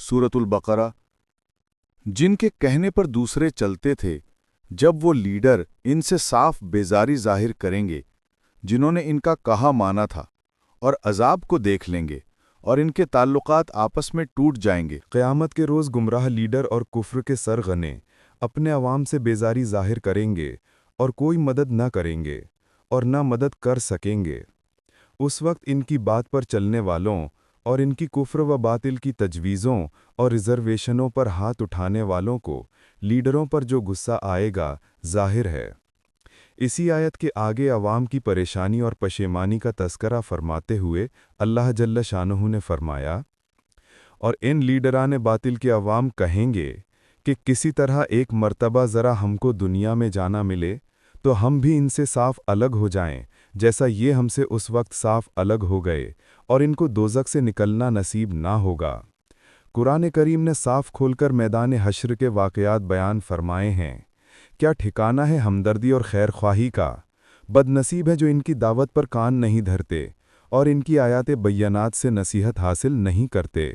सूरत अल-बकरा। जिनके कहने पर दूसरे चलते थे, जब वो लीडर इनसे साफ बेजारी जाहिर करेंगे जिन्होंने इनका कहा माना था, और अजाब को देख लेंगे और इनके ताल्लुकात आपस में टूट जाएंगे। क़यामत के रोज़ गुमराह लीडर और कुफ्र के सरगने अपने अवाम से बेजारी जाहिर करेंगे और कोई मदद न करेंगे और न मदद कर सकेंगे। उस वक्त इनकी बात पर चलने वालों और इनकी कुफ्र व बातिल की तजवीज़ों और रिज़र्वेशनों पर हाथ उठाने वालों को लीडरों पर जो गुस्सा आएगा ज़ाहिर है। इसी आयत के आगे अवाम की परेशानी और पशेमानी का तज़करा फरमाते हुए अल्लाह जल्ल शानुहु ने फरमाया, और इन लीडरान बातिल के अवाम कहेंगे कि किसी तरह एक मर्तबा ज़रा हमको दुनिया में जाना मिले तो हम भी इनसे साफ अलग हो जाएं, जैसा ये हमसे उस वक्त साफ अलग हो गए और इनको दोज़ख से निकलना नसीब ना होगा। कुरान करीम ने साफ खोलकर मैदान हश्र के वाक़यात बयान फरमाए हैं। क्या ठिकाना है हमदर्दी और खैरख्वाही का। बदनसीब है जो इनकी दावत पर कान नहीं धरते और इनकी आयात बय्यनात से नसीहत हासिल नहीं करते।